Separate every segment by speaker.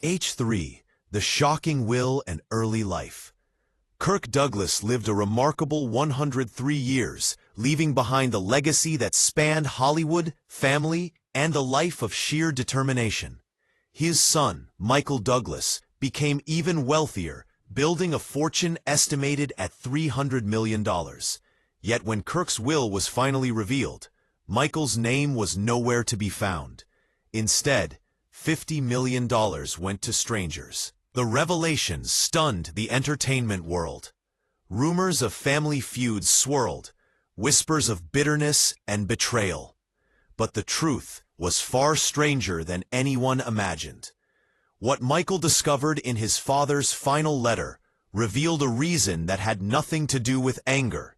Speaker 1: H3. The Shocking Will and Early Life. Kirk Douglas lived a remarkable 103 years, leaving behind a legacy that spanned Hollywood, family, and a life of sheer determination. His son, Michael Douglas, became even wealthier, building a fortune estimated at $300 million. Yet when Kirk's will was finally revealed, Michael's name was nowhere to be found. Instead, $50 million went to strangers. The revelation stunned the entertainment world. Rumors of family feuds swirled, whispers of bitterness and betrayal. But the truth was far stranger than anyone imagined. What Michael discovered in his father's final letter revealed a reason that had nothing to do with anger,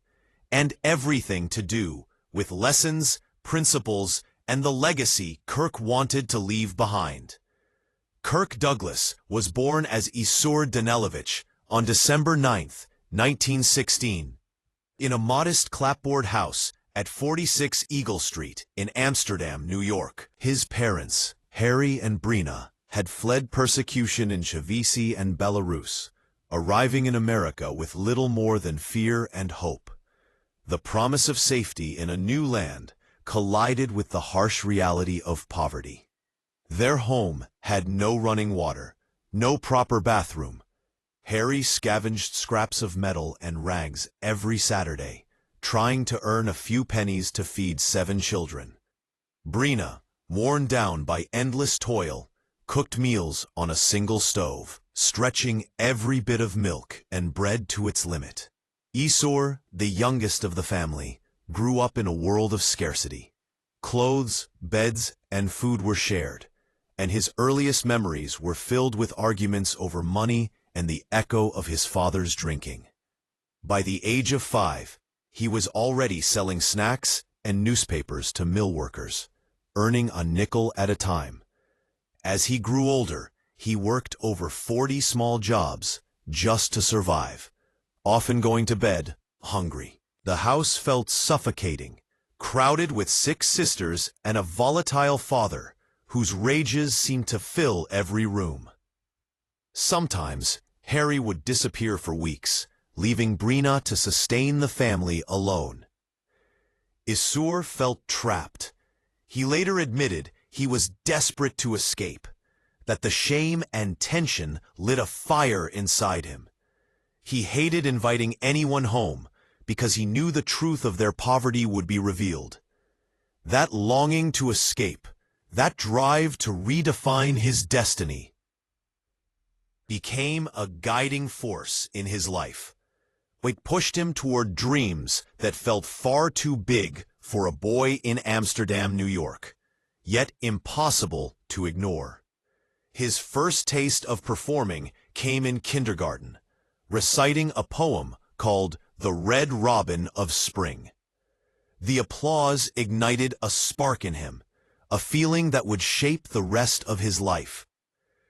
Speaker 1: and everything to do with lessons, principles, and the legacy Kirk wanted to leave behind. Kirk Douglas was born as Isur Danilowicz on December 9, 1916, in a modest clapboard house at 46 Eagle Street in Amsterdam, New York. His parents, Harry and Brina, had fled persecution in Chivisi and Belarus, arriving in America with little more than fear and hope. The promise of safety in a new land collided with the harsh reality of poverty. Their home had no running water, no proper bathroom. Harry scavenged scraps of metal and rags every Saturday, trying to earn a few pennies to feed 7 children. Brina, worn down by endless toil, cooked meals on a single stove, stretching every bit of milk and bread to its limit. Isur, the youngest of the family, grew up in a world of scarcity. Clothes, beds, and food were shared, and his earliest memories were filled with arguments over money and the echo of his father's drinking. By the age of 5, he was already selling snacks and newspapers to mill workers, earning a nickel at a time. As he grew older, he worked over 40 small jobs just to survive, often going to bed hungry. The house felt suffocating, crowded with 6 sisters and a volatile father whose rages seemed to fill every room. Sometimes, Harry would disappear for weeks, leaving Brina to sustain the family alone. Isur felt trapped. He later admitted he was desperate to escape, that the shame and tension lit a fire inside him. He hated inviting anyone home because he knew the truth of their poverty would be revealed. That longing to escape, that drive to redefine his destiny, became a guiding force in his life. It pushed him toward dreams that felt far too big for a boy in Amsterdam, New York, yet impossible to ignore. His first taste of performing came in kindergarten, reciting a poem called The Red Robin of Spring. The applause ignited a spark in him, a feeling that would shape the rest of his life.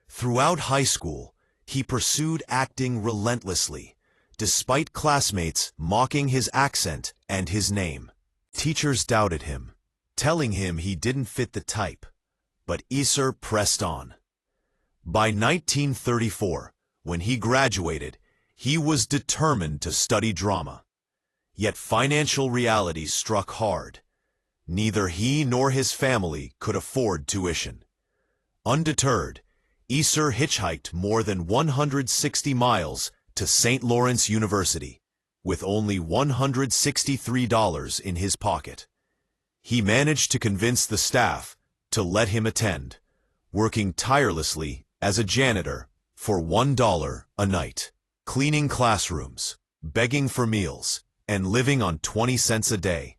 Speaker 1: Throughout high school, he pursued acting relentlessly, despite classmates mocking his accent and his name. Teachers doubted him, telling him he didn't fit the type, but Isur pressed on. By 1934, when he graduated, he was determined to study drama. Yet financial realities struck hard. Neither he nor his family could afford tuition. Undeterred, Isur hitchhiked more than 160 miles to St. Lawrence University, with only $163 in his pocket. He managed to convince the staff to let him attend, working tirelessly as a janitor for $1 a night, cleaning classrooms, begging for meals, and living on 20 cents a day.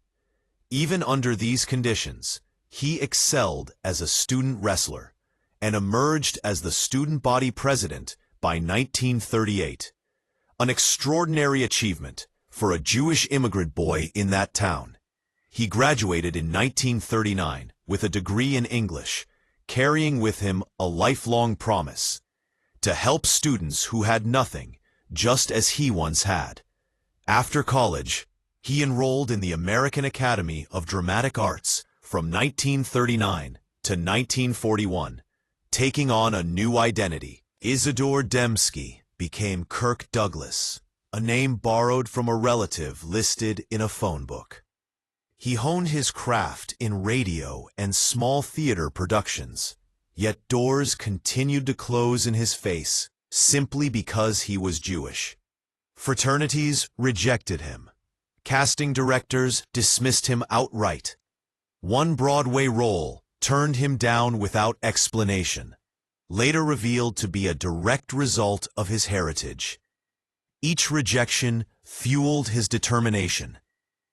Speaker 1: Even under these conditions, he excelled as a student wrestler and emerged as the student body president by 1938, an extraordinary achievement for a Jewish immigrant boy in that town. He graduated in 1939 with a degree in English, carrying with him a lifelong promise to help students who had nothing, just as he once had. After college, he enrolled in the American Academy of Dramatic Arts from 1939 to 1941, taking on a new identity. Isidore Dembski became Kirk Douglas, a name borrowed from a relative listed in a phone book. He honed his craft in radio and small theater productions, yet doors continued to close in his face simply because he was Jewish. Fraternities rejected him. Casting directors dismissed him outright. One Broadway role turned him down without explanation, later revealed to be a direct result of his heritage. Each rejection fueled his determination.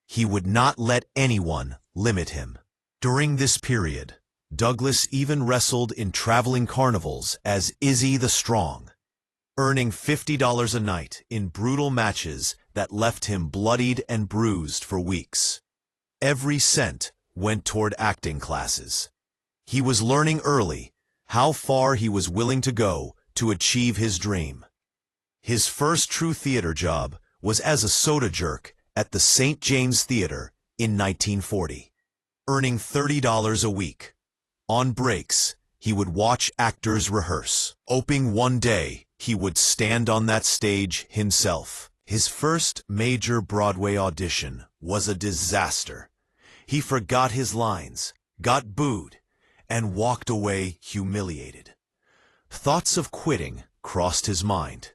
Speaker 1: He would not let anyone limit him. During this period, Douglas even wrestled in traveling carnivals as Izzy the Strong, earning $50 a night in brutal matches that left him bloodied and bruised for weeks. Every cent went toward acting classes. He was learning early how far he was willing to go to achieve his dream. His first true theater job was as a soda jerk at the St. James Theater in 1940, earning $30 a week. On breaks, he would watch actors rehearse, hoping one day he would stand on that stage himself. His first major Broadway audition was a disaster. He forgot his lines, got booed, and walked away humiliated. Thoughts of quitting crossed his mind,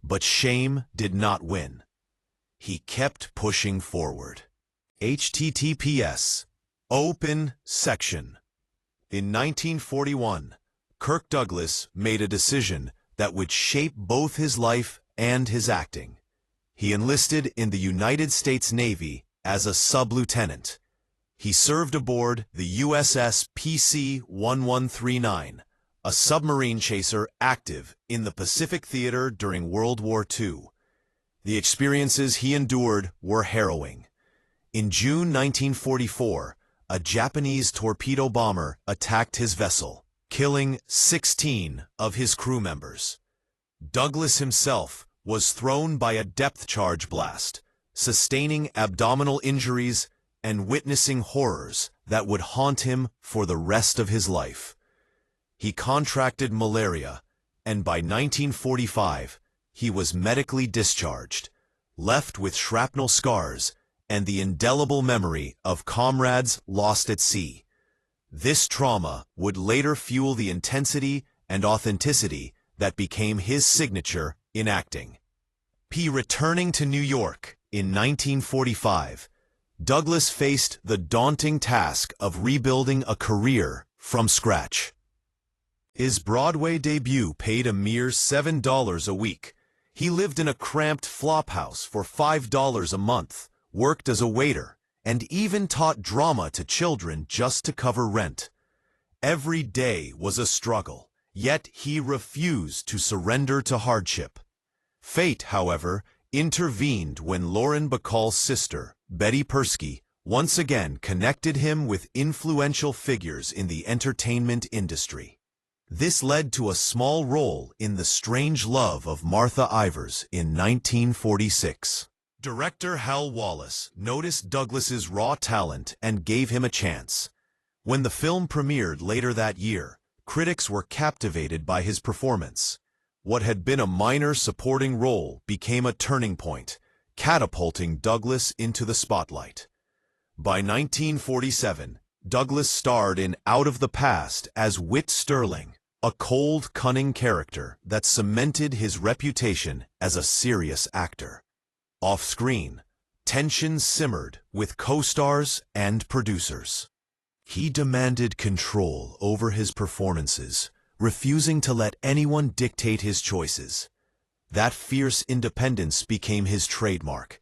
Speaker 1: but shame did not win. He kept pushing forward. https open section. In 1941, Kirk Douglas made a decision that would shape both his life and his acting. He enlisted in the United States Navy as a sub-lieutenant. He served aboard the USS PC-1139, a submarine chaser active in the Pacific Theater during World War II. The experiences he endured were harrowing. In June 1944, a Japanese torpedo bomber attacked his vessel, killing 16 of his crew members. Douglas himself was thrown by a depth charge blast, sustaining abdominal injuries and witnessing horrors that would haunt him for the rest of his life. He contracted malaria, and by 1945, he was medically discharged, left with shrapnel scars and the indelible memory of comrades lost at sea. This trauma would later fuel the intensity and authenticity that became his signature in acting. Returning to New York in 1945, Douglas faced the daunting task of rebuilding a career from scratch. His Broadway debut paid a mere $7 a week. He lived in a cramped flophouse for $5 a month, worked as a waiter, and even taught drama to children just to cover rent. Every day was a struggle, yet he refused to surrender to hardship. Fate, however, intervened when Lauren Bacall's sister, Betty Persky, once again connected him with influential figures in the entertainment industry. This led to a small role in The Strange Love of Martha Ivers in 1946. Director Hal Wallace noticed Douglas's raw talent and gave him a chance. When the film premiered later that year, critics were captivated by his performance. What had been a minor supporting role became a turning point, catapulting Douglas into the spotlight. By 1947, Douglas starred in Out of the Past as Whit Sterling, a cold, cunning character that cemented his reputation as a serious actor. Off-screen, tension simmered with co-stars and producers. He demanded control over his performances, refusing to let anyone dictate his choices. That fierce independence became his trademark.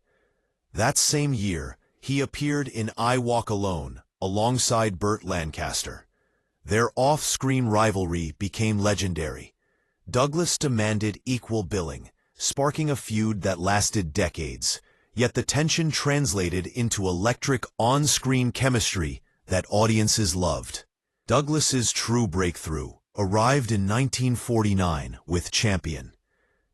Speaker 1: That same year, he appeared in I Walk Alone alongside Burt Lancaster. Their off-screen rivalry became legendary. Douglas demanded equal billing, sparking a feud that lasted decades, yet the tension translated into electric on-screen chemistry that audiences loved. Douglas's true breakthrough arrived in 1949 with Champion.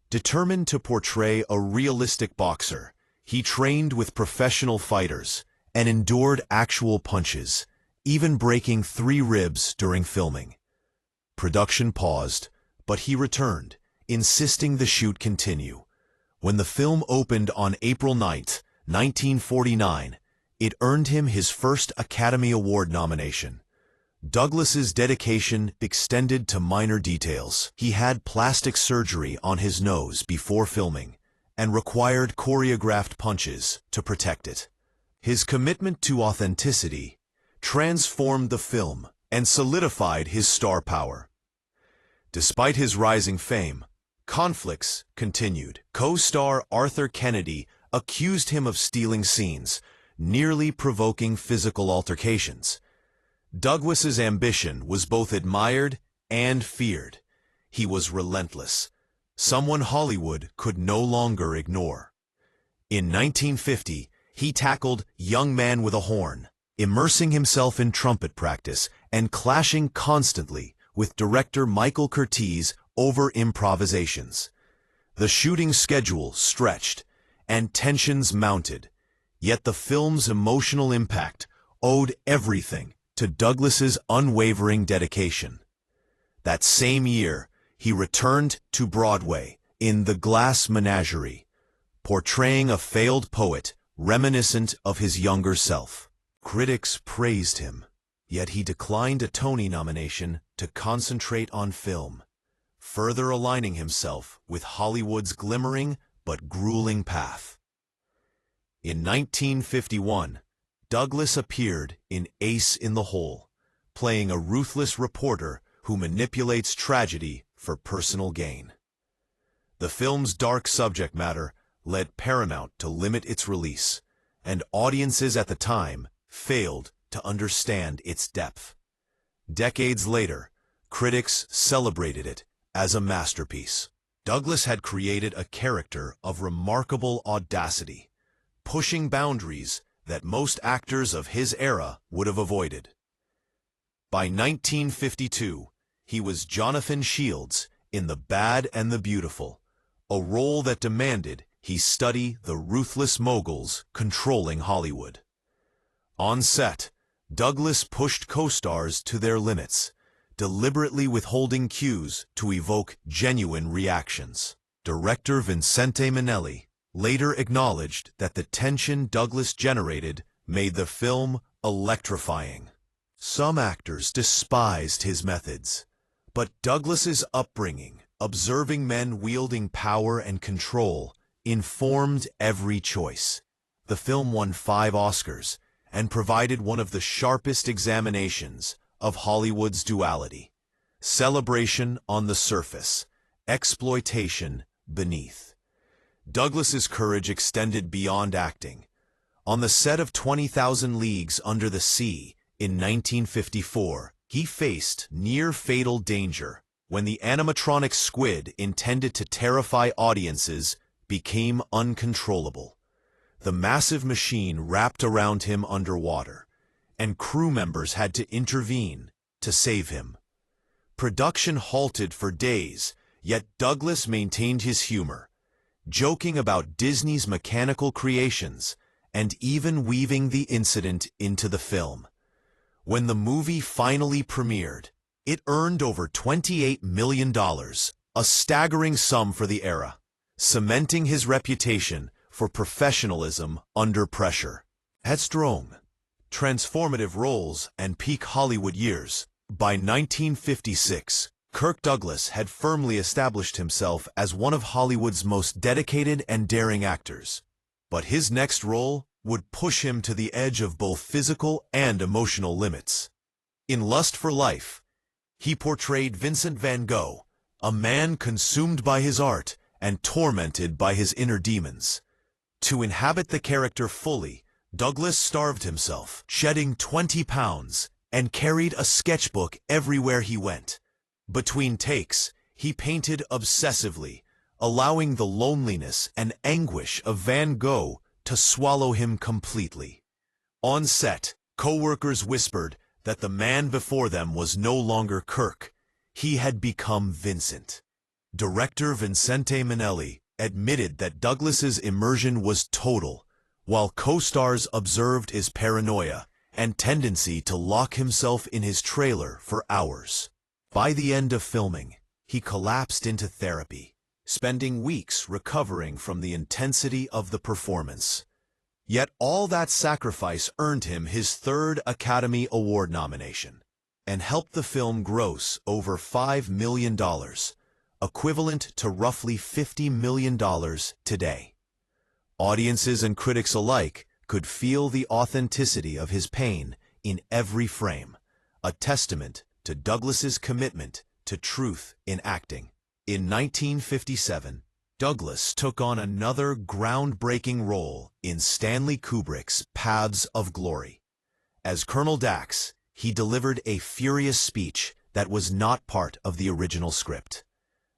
Speaker 1: Determined to portray a realistic boxer, he trained with professional fighters and endured actual punches, even breaking 3 ribs during filming. Production paused, but he returned, insisting the shoot continue. When the film opened on April 9, 1949, it earned him his first Academy Award nomination. Douglas's dedication extended to minor details. He had plastic surgery on his nose before filming and required choreographed punches to protect it. His commitment to authenticity transformed the film and solidified his star power. Despite his rising fame, conflicts continued. Co-star Arthur Kennedy accused him of stealing scenes, nearly provoking physical altercations. Douglas's ambition was both admired and feared. He was relentless, someone Hollywood could no longer ignore. In 1950, he tackled Young Man with a Horn, immersing himself in trumpet practice and clashing constantly with director Michael Curtiz over improvisations. The shooting schedule stretched, and tensions mounted, yet the film's emotional impact owed everything to Douglas's unwavering dedication. That same year, he returned to Broadway in The Glass Menagerie, portraying a failed poet reminiscent of his younger self. Critics praised him, yet he declined a Tony nomination to concentrate on film, further aligning himself with Hollywood's glimmering but grueling path. In 1951, Douglas appeared in Ace in the Hole, playing a ruthless reporter who manipulates tragedy for personal gain. The film's dark subject matter led Paramount to limit its release, and audiences at the time failed to understand its depth. Decades later, critics celebrated it as a masterpiece. Douglas had created a character of remarkable audacity, pushing boundaries that most actors of his era would have avoided. By 1952, he was Jonathan Shields in The Bad and the Beautiful, a role that demanded he study the ruthless moguls controlling Hollywood. On set, Douglas pushed co-stars to their limits, deliberately withholding cues to evoke genuine reactions. Director Vincente Minnelli later acknowledged that the tension Douglas generated made the film electrifying. Some actors despised his methods, but Douglas's upbringing, observing men wielding power and control, informed every choice. The film won 5 Oscars and provided one of the sharpest examinations of Hollywood's duality: celebration on the surface, exploitation beneath. Douglas's courage extended beyond acting. On the set of 20,000 Leagues Under the Sea in 1954, he faced near-fatal danger when the animatronic squid intended to terrify audiences became uncontrollable. The massive machine wrapped around him underwater, and crew members had to intervene to save him. Production halted for days, yet Douglas maintained his humor, joking about Disney's mechanical creations and even weaving the incident into the film. When the movie finally premiered, it earned over $28 million, a staggering sum for the era, cementing his reputation for professionalism under pressure. Headstrong, transformative roles, and peak Hollywood years. By 1956, Kirk Douglas had firmly established himself as one of Hollywood's most dedicated and daring actors. But his next role would push him to the edge of both physical and emotional limits. In Lust for Life, he portrayed Vincent van Gogh, a man consumed by his art and tormented by his inner demons. To inhabit the character fully, Douglas starved himself, shedding 20 pounds, and carried a sketchbook everywhere he went. Between takes, he painted obsessively, allowing the loneliness and anguish of Van Gogh to swallow him completely. On set, co-workers whispered that the man before them was no longer Kirk. He had become Vincent. Director Vincente Minnelli admitted that Douglas's immersion was total, while co-stars observed his paranoia and tendency to lock himself in his trailer for hours. By the end of filming, he collapsed into therapy, spending weeks recovering from the intensity of the performance. Yet all that sacrifice earned him his third Academy Award nomination and helped the film gross over $5 million, equivalent to roughly $50 million today. Audiences and critics alike could feel the authenticity of his pain in every frame, a testament to Douglas's commitment to truth in acting. In 1957, Douglas took on another groundbreaking role in Stanley Kubrick's Paths of Glory. As Colonel Dax, he delivered a furious speech that was not part of the original script.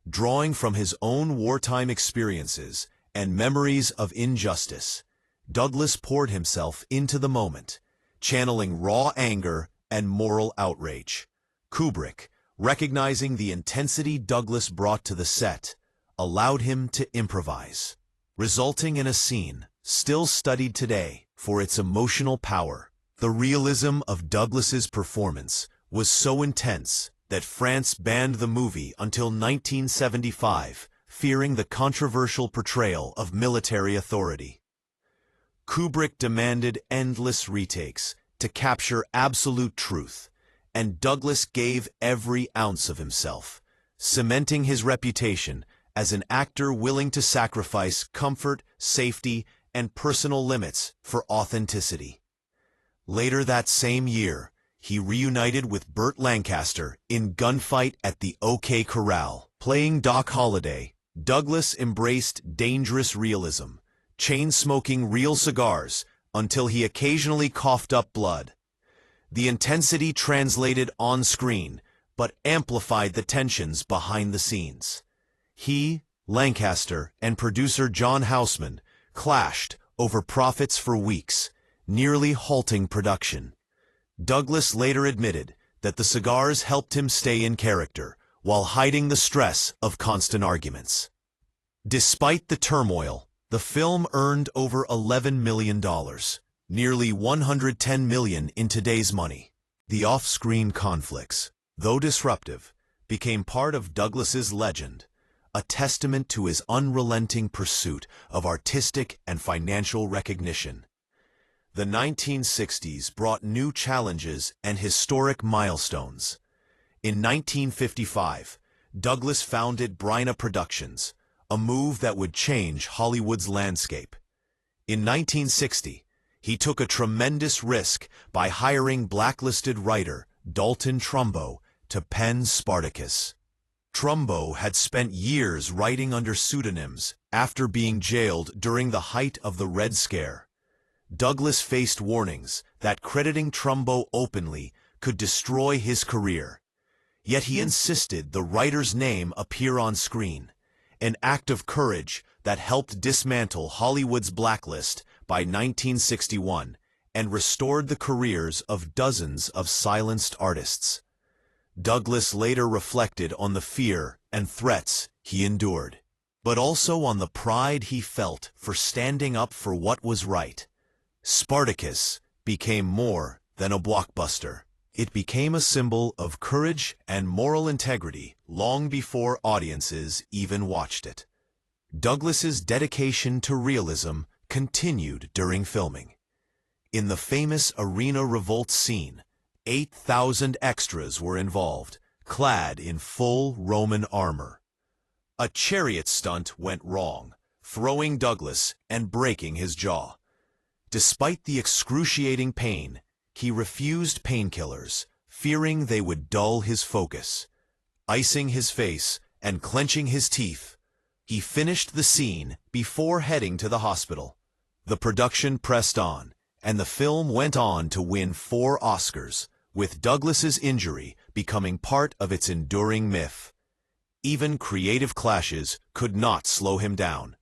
Speaker 1: Drawing from his own wartime experiences and memories of injustice, Douglas poured himself into the moment, channeling raw anger and moral outrage. Kubrick, recognizing the intensity Douglas brought to the set, allowed him to improvise, resulting in a scene still studied today for its emotional power. The realism of Douglas's performance was so intense that France banned the movie until 1975, fearing the controversial portrayal of military authority. Kubrick demanded endless retakes to capture absolute truth, and Douglas gave every ounce of himself, cementing his reputation as an actor willing to sacrifice comfort, safety, and personal limits for authenticity. Later that same year, he reunited with Burt Lancaster in Gunfight at the OK Corral. Playing Doc Holliday, Douglas embraced dangerous realism, chain-smoking real cigars until he occasionally coughed up blood. The intensity translated on screen, but amplified the tensions behind the scenes. He, Lancaster, and producer John Houseman clashed over profits for weeks, nearly halting production. Douglas later admitted that the cigars helped him stay in character, while hiding the stress of constant arguments. Despite the turmoil, the film earned over $11 million. Nearly $110 million in today's money. The off-screen conflicts, though disruptive, became part of Douglas's legend, a testament to his unrelenting pursuit of artistic and financial recognition. The 1960s brought new challenges and historic milestones. In 1955, Douglas founded Bryna Productions, a move that would change Hollywood's landscape. In 1960, he took a tremendous risk by hiring blacklisted writer Dalton Trumbo to pen Spartacus. Trumbo had spent years writing under pseudonyms after being jailed during the height of the Red Scare. Douglas faced warnings that crediting Trumbo openly could destroy his career. Yet he insisted the writer's name appear on screen, an act of courage that helped dismantle Hollywood's blacklist by 1961 and restored the careers of dozens of silenced artists. Douglas later reflected on the fear and threats he endured, but also on the pride he felt for standing up for what was right. Spartacus became more than a blockbuster. It became a symbol of courage and moral integrity long before audiences even watched it. Douglas's dedication to realism continued during filming. In the famous arena revolt scene, 8,000 extras were involved, clad in full Roman armor. A chariot stunt went wrong, throwing Douglas and breaking his jaw. Despite the excruciating pain, he refused painkillers, fearing they would dull his focus. Icing his face and clenching his teeth, he finished the scene before heading to the hospital. The production pressed on, and the film went on to win 4 Oscars, with Douglas's injury becoming part of its enduring myth. Even creative clashes could not slow him down.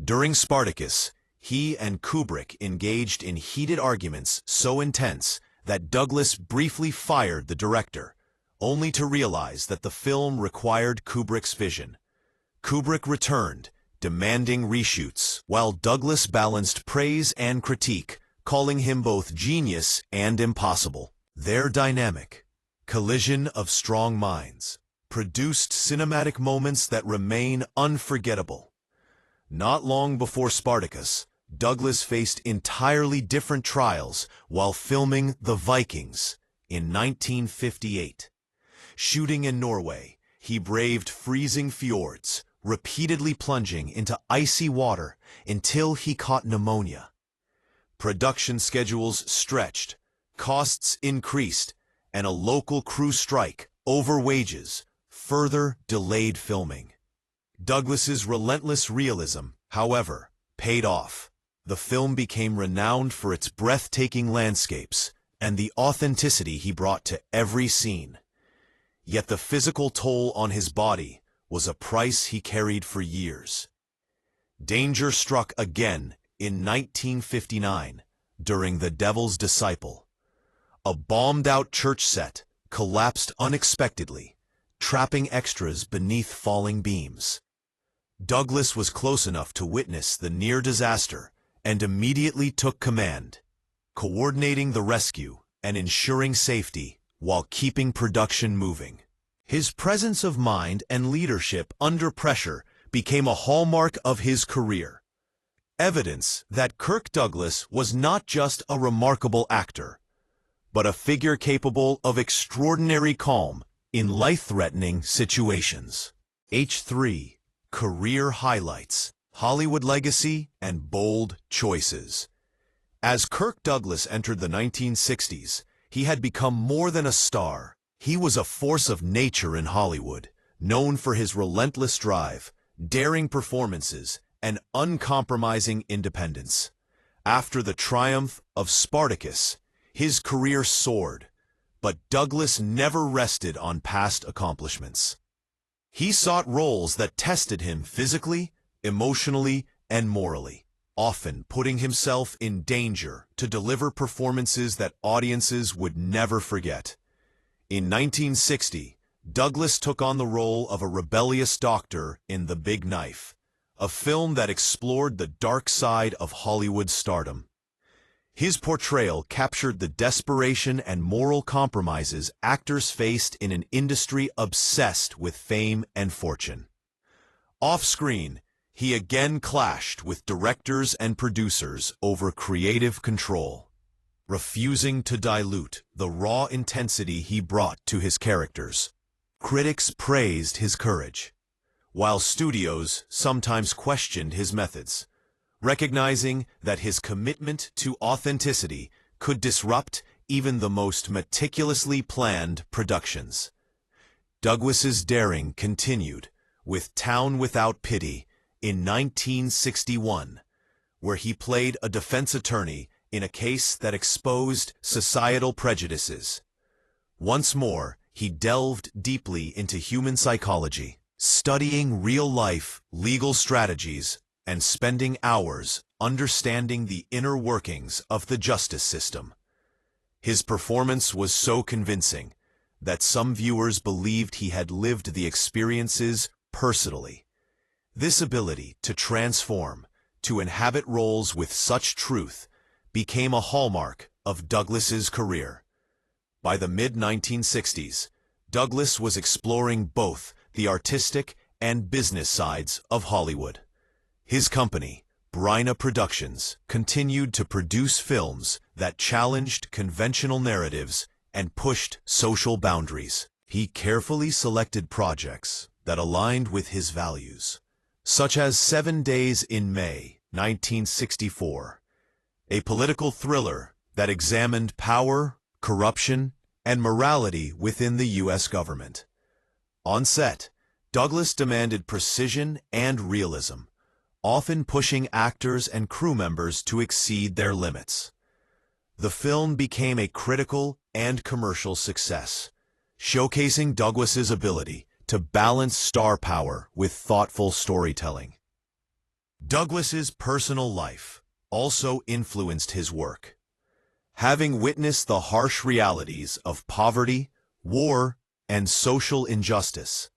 Speaker 1: During Spartacus, he and Kubrick engaged in heated arguments so intense that Douglas briefly fired the director, only to realize that the film required Kubrick's vision. Kubrick returned, demanding reshoots, while Douglas balanced praise and critique, calling him both genius and impossible. Their dynamic, collision of strong minds, produced cinematic moments that remain unforgettable. Not long before Spartacus, Douglas faced entirely different trials while filming The Vikings in 1958. Shooting in Norway, he braved freezing fjords, repeatedly plunging into icy water until he caught pneumonia. Production schedules stretched, costs increased, and a local crew strike over wages further delayed filming. Douglas's relentless realism, however, paid off. The film became renowned for its breathtaking landscapes and the authenticity he brought to every scene. Yet the physical toll on his body was a price he carried for years. Danger struck again in 1959 during The Devil's Disciple. A bombed-out church set collapsed unexpectedly, trapping extras beneath falling beams. Douglas was close enough to witness the near disaster and immediately took command, coordinating the rescue and ensuring safety while keeping production moving. His presence of mind and leadership under pressure became a hallmark of his career, evidence that Kirk Douglas was not just a remarkable actor, but a figure capable of extraordinary calm in life-threatening situations. H3. Career highlights, Hollywood legacy, and bold choices. As Kirk Douglas entered the 1960s, he had become more than a star. He was a force of nature in Hollywood, known for his relentless drive, daring performances, and uncompromising independence. After the triumph of Spartacus, his career soared, but Douglas never rested on past accomplishments. He sought roles that tested him physically, emotionally, and morally, often putting himself in danger to deliver performances that audiences would never forget. In 1960, Douglas took on the role of a rebellious doctor in The Big Knife, a film that explored the dark side of Hollywood stardom. His portrayal captured the desperation and moral compromises actors faced in an industry obsessed with fame and fortune. Off-screen, he again clashed with directors and producers over creative control, refusing to dilute the raw intensity he brought to his characters. Critics praised his courage, while studios sometimes questioned his methods, recognizing that his commitment to authenticity could disrupt even the most meticulously planned productions. Douglas's daring continued with Town Without Pity in 1961, where he played a defense attorney in a case that exposed societal prejudices. Once more, he delved deeply into human psychology, studying real-life legal strategies and spending hours understanding the inner workings of the justice system. His performance was so convincing that some viewers believed he had lived the experiences personally. This ability to transform, to inhabit roles with such truth, became a hallmark of Douglas's career. By the mid-1960s, Douglas was exploring both the artistic and business sides of Hollywood. His company, Bryna Productions, continued to produce films that challenged conventional narratives and pushed social boundaries. He carefully selected projects that aligned with his values, such as 7 Days in May, 1964, a political thriller that examined power, corruption, and morality within the U.S. government. On set, Douglas demanded precision and realism, often pushing actors and crew members to exceed their limits. The film became a critical and commercial success, showcasing Douglas's ability to balance star power with thoughtful storytelling. Douglas's personal life also influenced his work. Having witnessed the harsh realities of poverty, war, and social injustice,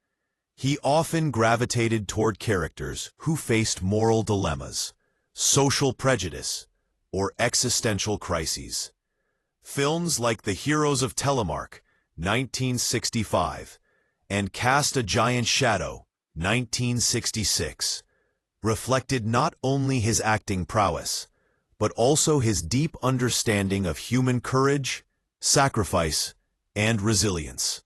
Speaker 1: he often gravitated toward characters who faced moral dilemmas, social prejudice, or existential crises. Films like The Heroes of Telemark 1965, and Cast a Giant Shadow, 1966, reflected not only his acting prowess, but also his deep understanding of human courage, sacrifice, and resilience.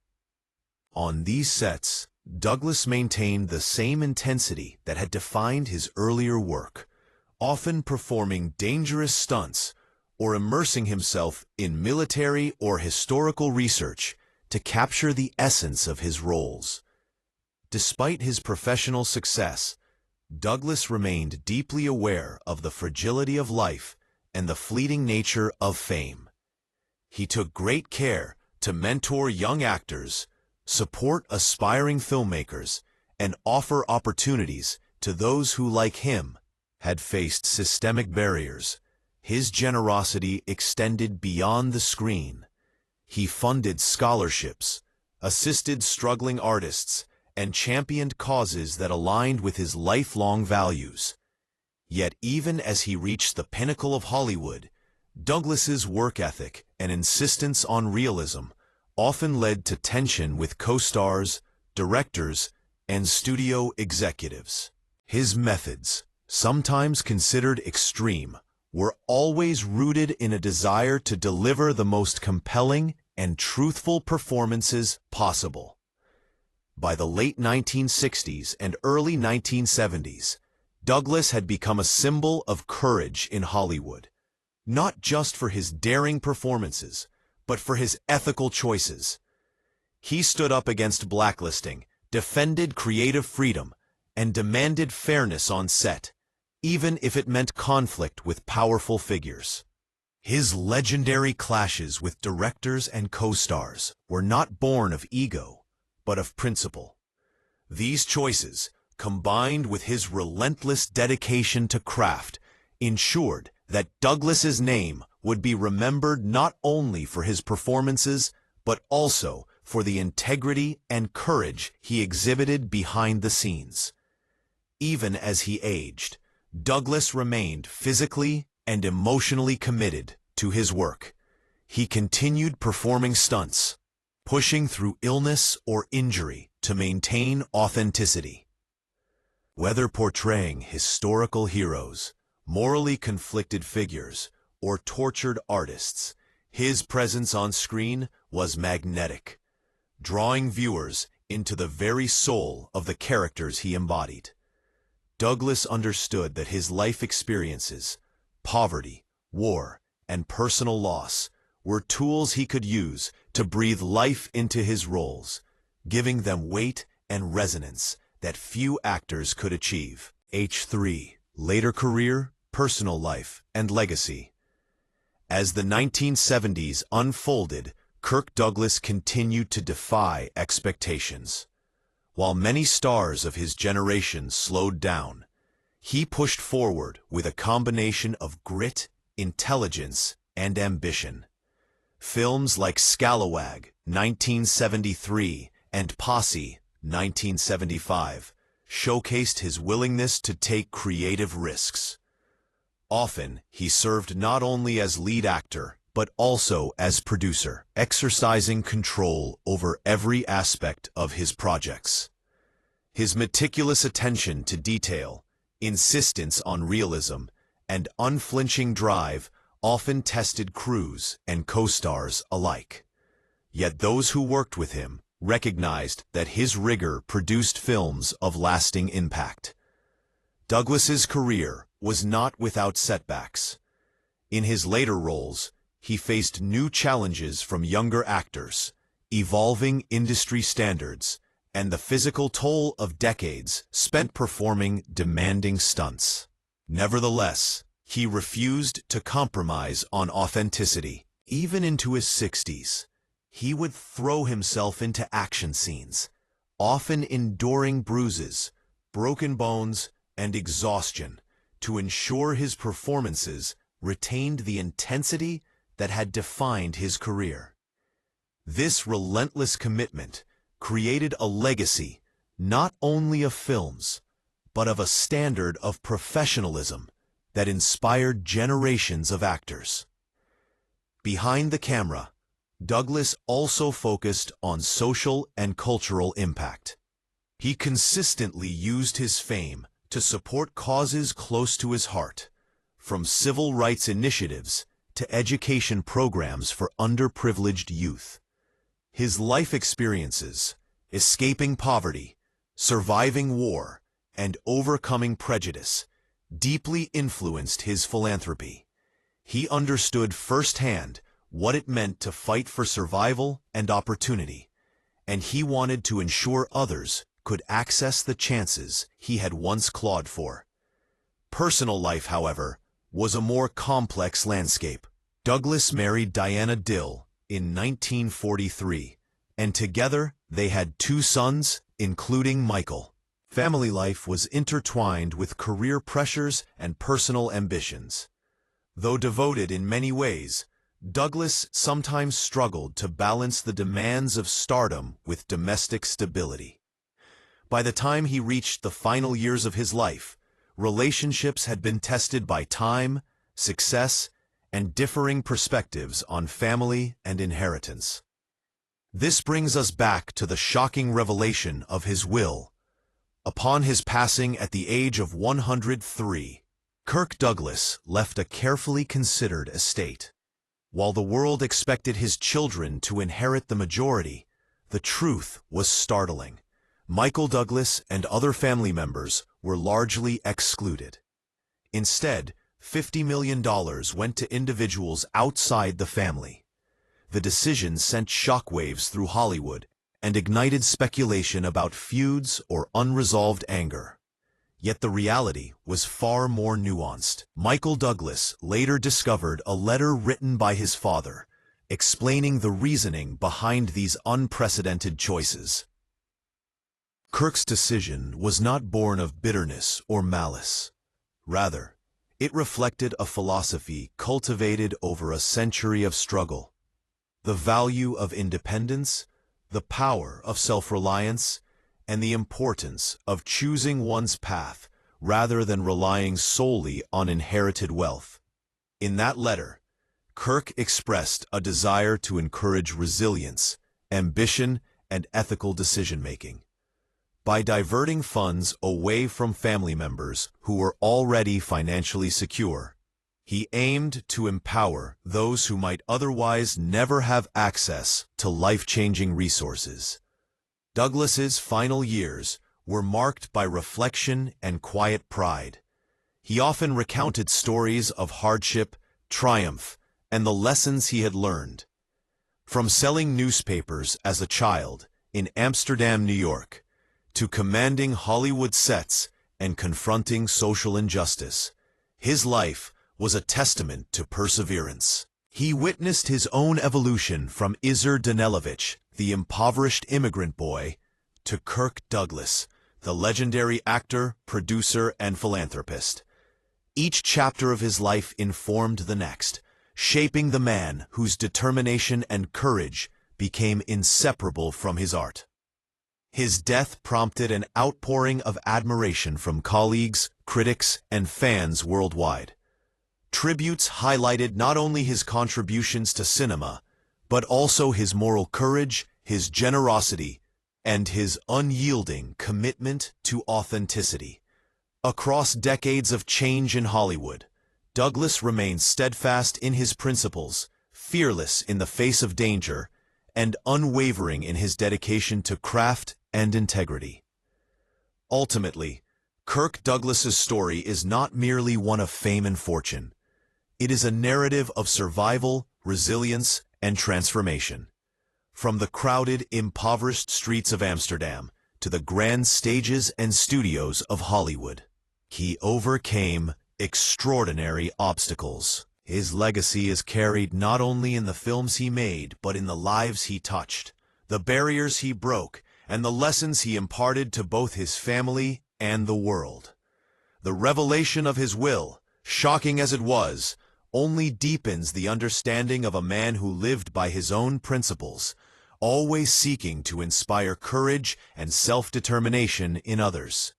Speaker 1: On these sets, Douglas maintained the same intensity that had defined his earlier work, often performing dangerous stunts or immersing himself in military or historical research to capture the essence of his roles. Despite his professional success, Douglas remained deeply aware of the fragility of life and the fleeting nature of fame. He took great care to mentor young actors, support aspiring filmmakers, and offer opportunities to those who, like him, had faced systemic barriers. His generosity extended beyond the screen. He funded scholarships, assisted struggling artists, and championed causes that aligned with his lifelong values. Yet even as he reached the pinnacle of Hollywood, Douglas's work ethic and insistence on realism often led to tension with co-stars, directors, and studio executives. His methods, sometimes considered extreme, were always rooted in a desire to deliver the most compelling and truthful performances possible. By the late 1960s and early 1970s, Douglas had become a symbol of courage in Hollywood, not just for his daring performances, but for his ethical choices. He stood up against blacklisting, defended creative freedom, and demanded fairness on set, even if it meant conflict with powerful figures. His legendary clashes with directors and co-stars were not born of ego, but of principle. These choices, combined with his relentless dedication to craft, ensured that Douglas's name would be remembered not only for his performances, but also for the integrity and courage he exhibited behind the scenes. Even as he aged, Douglas remained physically and emotionally committed to his work. He continued performing stunts, pushing through illness or injury to maintain authenticity. Whether portraying historical heroes, morally conflicted figures, or tortured artists, his presence on screen was magnetic, drawing viewers into the very soul of the characters he embodied. Douglas understood that his life experiences, poverty, war, and personal loss were tools he could use to breathe life into his roles, giving them weight and resonance that few actors could achieve. H3. Later career, personal life, and legacy. As the 1970s unfolded, Kirk Douglas continued to defy expectations. While many stars of his generation slowed down, he pushed forward with a combination of grit, intelligence, and ambition. Films like Scalawag, 1973, and Posse, 1975, showcased his willingness to take creative risks. Often, he served not only as lead actor, but also as producer, exercising control over every aspect of his projects. His meticulous attention to detail, insistence on realism, and unflinching drive often tested crews and co-stars alike. Yet those who worked with him recognized that his rigor produced films of lasting impact. Douglas's career was not without setbacks. In his later roles, he faced new challenges from younger actors, evolving industry standards, and the physical toll of decades spent performing demanding stunts. Nevertheless, he refused to compromise on authenticity. Even into his 60s, he would throw himself into action scenes, often enduring bruises, broken bones, and exhaustion, to ensure his performances retained the intensity that had defined his career. This relentless commitment created a legacy not only of films, but of a standard of professionalism that inspired generations of actors. Behind the camera, Douglas also focused on social and cultural impact. He consistently used his fame to support causes close to his heart, from civil rights initiatives to education programs for underprivileged youth. His life experiences, escaping poverty, surviving war, and overcoming prejudice, deeply influenced his philanthropy. He understood firsthand what it meant to fight for survival and opportunity, and he wanted to ensure others could access the chances he had once clawed for. Personal life, however, was a more complex landscape. Douglas married Diana Dill in 1943, and together they had 2 sons, including Michael. Family life was intertwined with career pressures and personal ambitions. Though devoted in many ways, Douglas sometimes struggled to balance the demands of stardom with domestic stability. By the time he reached the final years of his life, relationships had been tested by time, success, and differing perspectives on family and inheritance. This brings us back to the shocking revelation of his will. Upon his passing at the age of 103, Kirk Douglas left a carefully considered estate. While the world expected his children to inherit the majority, the truth was startling. Michael Douglas and other family members were largely excluded. Instead, $50 million went to individuals outside the family. The decision sent shockwaves through Hollywood and ignited speculation about feuds or unresolved anger. Yet the reality was far more nuanced. Michael Douglas later discovered a letter written by his father, explaining the reasoning behind these unprecedented choices. Kirk's decision was not born of bitterness or malice. Rather, it reflected a philosophy cultivated over a century of struggle. The value of independence, the power of self-reliance, and the importance of choosing one's path rather than relying solely on inherited wealth. In that letter, Kirk expressed a desire to encourage resilience, ambition, and ethical decision-making. By diverting funds away from family members who were already financially secure, he aimed to empower those who might otherwise never have access to life-changing resources. Douglas's final years were marked by reflection and quiet pride. He often recounted stories of hardship, triumph, and the lessons he had learned. From selling newspapers as a child in Amsterdam, New York, to commanding Hollywood sets and confronting social injustice, his life was a testament to perseverance. He witnessed his own evolution from Izzer Danilovich, the impoverished immigrant boy, to Kirk Douglas, the legendary actor, producer, and philanthropist. Each chapter of his life informed the next, shaping the man whose determination and courage became inseparable from his art. His death prompted an outpouring of admiration from colleagues, critics, and fans worldwide. Tributes highlighted not only his contributions to cinema, but also his moral courage, his generosity, and his unyielding commitment to authenticity. Across decades of change in Hollywood, Douglas remained steadfast in his principles, fearless in the face of danger, and unwavering in his dedication to craft and integrity. Ultimately, Kirk Douglas's story is not merely one of fame and fortune. It is a narrative of survival, resilience, and transformation. From the crowded, impoverished streets of Amsterdam to the grand stages and studios of Hollywood, he overcame extraordinary obstacles. His legacy is carried not only in the films he made, but in the lives he touched, the barriers he broke, and the lessons he imparted to both his family and the world. The revelation of his will, shocking as it was, only deepens the understanding of a man who lived by his own principles, always seeking to inspire courage and self-determination in others.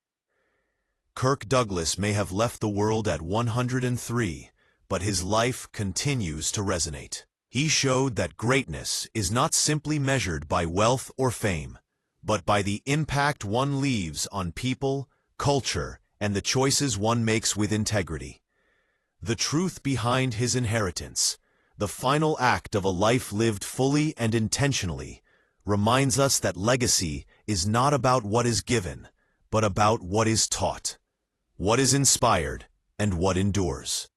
Speaker 1: Kirk Douglas may have left the world at 103, but his life continues to resonate. He showed that greatness is not simply measured by wealth or fame, but by the impact one leaves on people, culture, and the choices one makes with integrity. The truth behind his inheritance, the final act of a life lived fully and intentionally, reminds us that legacy is not about what is given, but about what is taught, what is inspired, and what endures.